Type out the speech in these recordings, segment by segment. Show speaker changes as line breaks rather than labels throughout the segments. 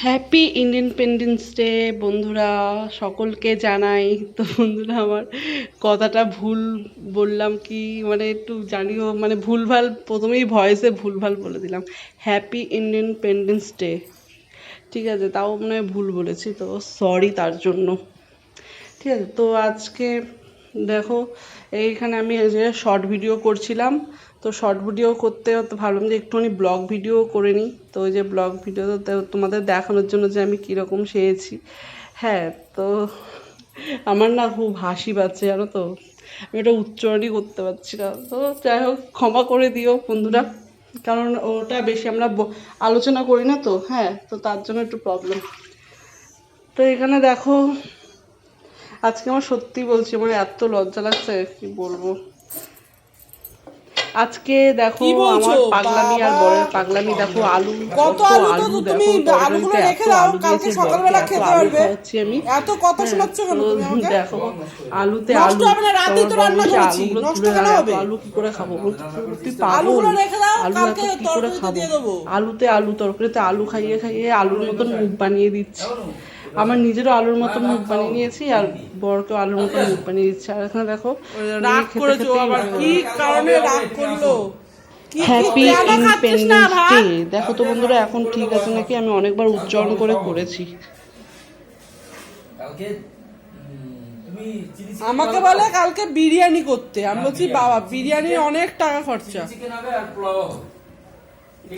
Happy independence day বন্ধুরা, সকলকে জানাই। তো বন্ধুরা, আমার কথাটা ভুল বললাম কি মানে একটু জানিও, মানে ভুলভাল প্রথমেই ভয়েসে ভুলভাল বলে দিলাম। হ্যাপি ইন্ডিপেন্ডেন্স ডে, ঠিক আছে? তাও মনে হয় ভুল বলেছি, তো সরি তার জন্য। ঠিক আছে, তো আজকে দেখো এইখানে আমি এই যে শর্ট ভিডিও করছিলাম। তো শর্ট ভিডিও করতে তো ভাবলাম যে একটুখানি ব্লগ ভিডিও করে নিই। তো ওই যে ব্লগ ভিডিও তোমাদের দেখানোর জন্য যে আমি কীরকম সেরেছি। হ্যাঁ, তো আমার না খুব হাসি পাচ্ছে, জানো তো। আমি এটা উচ্চারণই করতে পারছি না। তো যাই হোক, ক্ষমা করে দিও বন্ধুরা, কারণ ওটা বেশি আমরা আলোচনা করি না তো। হ্যাঁ, তো তার জন্য একটু প্রবলেম। তো এখানে দেখো, আজকে আমার সত্যি বলছি, আমার এত লজ্জা লাগছে কি বলবো। আজকে দেখো
কি বলছো
আমার পাগলামি আর
বাবা?
বরের পাগলামি দেখো। আলু,
কত আলু তো তুমি
দেখো
আলুগুলো
তরকারিতে
রেখে
এত
দাও,
আলু
কালকে
দিয়েছে, বরকে
সকালবেলা
এত
খেতে
আলু
পারবে।
খাওয়াচ্ছি আমি।
এত কথা
হ্যাঁ,
শোনাচ্ছ কেন
তো
তুমি আমাকে?
দেখো আলুতে
নষ্ট
আলু,
হবে না, রাতেই তো
তোমার বর
রান্না
বলছে
করেছি,
আলুগুলো
নষ্ট
তুলে
কেন
রাখ, এত
হবে?
আলু কি করে খাবো? তুই পাগল?
আলুগুলো রেখে দাও,
আলু এত
কালকে
কি করে
তরকারিতে
খাবো?
দিয়ে দেবো।
আলুতে আলু, তরকারিতে আলু খাইয়ে খাইয়ে আলুর মতন মুখ বানিয়ে দিচ্ছি। আমার নিজেরও আলুর মতন মুখ বানিয়ে নিয়েছি, আর বরকেও আলুর মতন মুখ বানিয়ে দিচ্ছি। আর এখানে দেখো
রাগ
খেতে
করেছো
খেতেই
আবার, কি কারণে রাগ করলো? কি কি
হ্যাপি
কেন খাচ্ছিস না
ইন্ডিপেন্ডেন্স ডে।
ভাত?
দেখো তো বন্ধুরা, এখন ঠিক আছে নাকি? আমি অনেকবার উচ্চারণ করে করেছি।
আমাকে বলে কালকে বিরিয়ানি করতে, আমি বলছি বাবা বিরিয়ানির অনেক টাকা খরচা।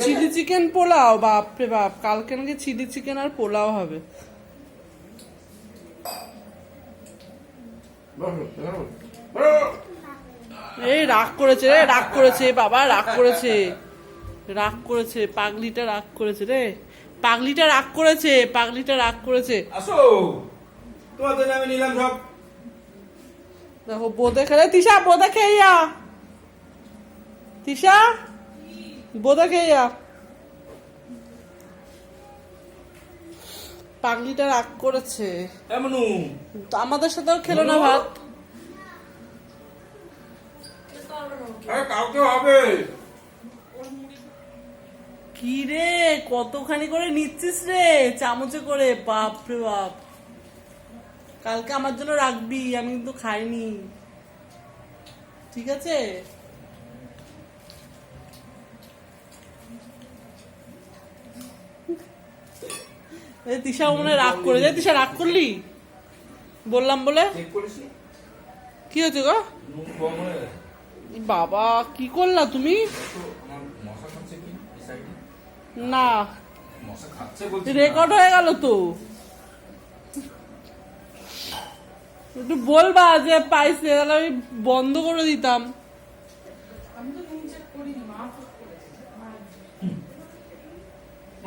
চিলি চিকেন পোলাও, বাপরে বাপ, কালকে নাকি চিলি চিকেন আর পোলাও হবে। এই রাগ করেছে রে, রাগ করেছে বাবা, রাগ করেছে, রাগ করেছে, পাগলিটা রাগ করেছে রে, পাগলিটা রাগ করেছে, পাগলিটা রাগ করেছে।
আসো, তোমার জন্য আমি নিলাম সব।
দেখো বোঁদে খেলে, তিশা বোঁদে খেয়ে যা, তিশা বোঁদে খেয়ে যা। পাগলিটা রাগ করেছে,
এমনু
তো আমাদের সাথেও খেলো না ভাত।
আরে কাউকে হবে।
কি রে, কতখানি করে নিচ্ছিস রে চামচে করে? বাপ রে বাপ, কালকে আমার জন্য রাখবি, আমি কিন্তু খাইনি, ঠিক আছে? তিশা মনে হয় রাগ করে যায়। তিশা রাগ করলি বললাম বলে?
চেক করিস নি?
কি হয়েছে গো?
নুন কম হয়ে গেছে।
বাবা কি করলা তুমি?
তো আমার মশা খাচ্ছে কি এই সাইডে?
না,
মশা খাচ্ছে বলছি।
রেকর্ড হয়ে গেল তো। একটু বলবা যে পাইছে, তাহলে আমি বন্ধ করে দিতাম।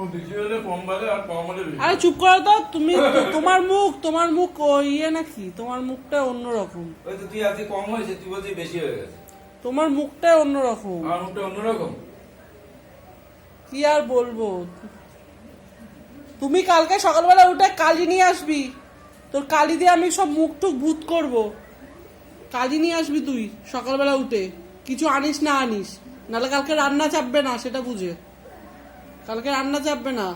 ও বেশি হলে কম বাজে, আর কম হলে বেশি।
আরে চুপ করো তো তুমি। তোমার মুখ ইয়ে নাকি? তোমার মুখটা অন্যরকম,
ওই তো তুই আজকে কম হয়েছে, তুই বলছিস বেশি হয়ে গেছে।
তোমার মুখটা অন্যরকম।
আমার মুখটা অন্যরকম।
কি আর বলবো। তুমি কালকে সকালবেলা উঠে কালি নিয়ে আসবি, তোর কালি দিয়ে আমি সব মুখ টুক ভূত করবো। কালি নিয়ে আসবি তুই সকালবেলা উঠে, কিছু আনিস না আনিস, নাহলে কালকে রান্না চাপবে না, সেটা বুঝে। কালকে রান্না চাপবে না।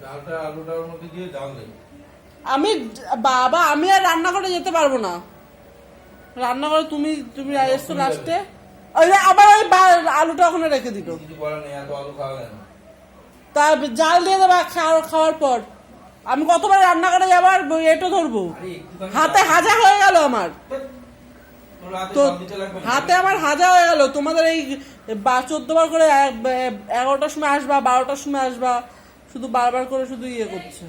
ডালটা আলুটার মধ্যে দিয়ে ডাল দে।
আমি বাবা, আমি আর রান্না করে যেতে পারবো না। রান্না করে তুমি তুমি এসছো লাস্টে, ওই যে আবার ওই আলুটা ওখানে রেখে দিল।
কিছু করার নেই, এত আলু খাওয়া যায় না।
তা জাল দিয়ে দেবা খাওয়ার পর। আমি কতবার রান্না করে যাবার এটো ধরবো,
আরে একটুখানি
হাতে হাজা হয়ে গেল আমার।
তোর রাতে
তো
সব দিতে লাগবে না।
হাতে আমার হাজা হয়ে গেল। তোমাদের এই 14 বার করে 11টার সময় আসবা, 12টার সময় আসবা, শুধু বারবার করে শুধু ইয়ে করছে।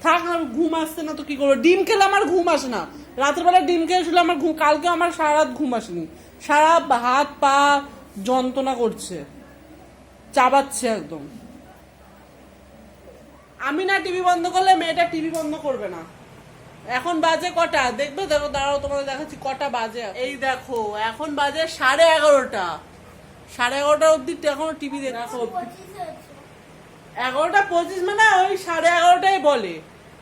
থাক না, ঘুম আসছে না তো কি করবো? ডিম খেলে আমার ঘুম আসে না, রাতের বেলা ডিম খেয়ে শুলে আমার ঘুম। কালকে আমার সারা রাত ঘুম আসেনি, সারা হাত পা যন্ত্রণা করছে, চাবাচ্ছে একদম। আমি না টিভি বন্ধ করলে মেয়েটা টিভি বন্ধ করবে না। এখন বাজে কটা দেখবে? দেখো দাঁড়াও, তোমাদের দেখাচ্ছি কটা বাজে। এই দেখো এখন বাজে 11:30। 11:30 অব্দি এখনো টিভি দেখো। 11:25 মানে ওই 11:30টাই বলে।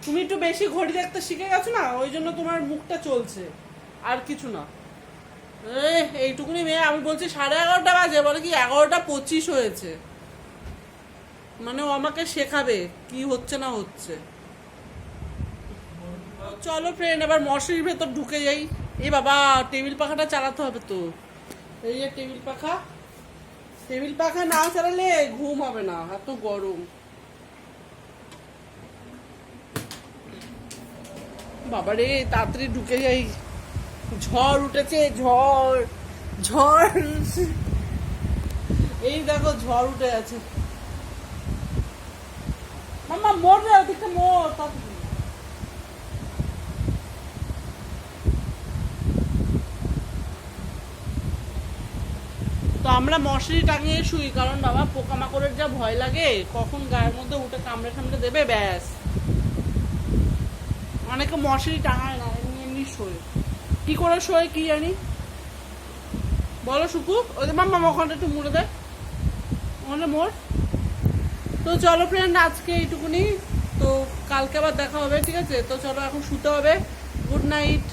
তুমি একটু বেশি ঘড়ি দেখতে শিখে গেছো না, ওই জন্য তোমার মুখটা চলছে, আর কিছু না। এইটুকুনি মেয়ে, আমি বলছি 11:30 বাজে, বলে কি 11:25 হয়েছে। মানে ও আমাকে শেখাবে কি হচ্ছে না হচ্ছে। চলো ফ্রেন্ড, এবার মশারির ভেতর ঢুকে যাই। এ বাবা, টেবিল পাখাটা চালাতে হবে তো। এই যে টেবিল পাখা, টেবিল পাখা না চালালে ঘুম হবে না, এত গরম। বাবারে, তাড়াতাড়ি ঢুকে যাই, ঝড় উঠেছে, ঝড় ঝড়। এই দেখো ঝড় উঠে আছে। মাম্মা মোর রে, ওদিকটা মোর তাড়াতাড়ি। তো আমরা মশারি টাঙিয়ে শুই, কারণ বাবা পোকামাকড়ের যা ভয় লাগে, কখন গায়ের মধ্যে উঠে কামড়ে কামড়ে দেবে, ব্যাস। অনেকে মশারি টাঙায় না, এমনি এমনি শোয়। কি করে শোয় কি জানি, বলো শুকু। ওই যে মাম্মা ওখানটা একটু মুড়ে দেয়, ওখানে মোর। তো চলো ফ্রেন্ড, আজকে এইটুকুনি। তো কালকে আবার দেখা হবে, ঠিক আছে? তো চলো এখন শুতে হবে। Good night.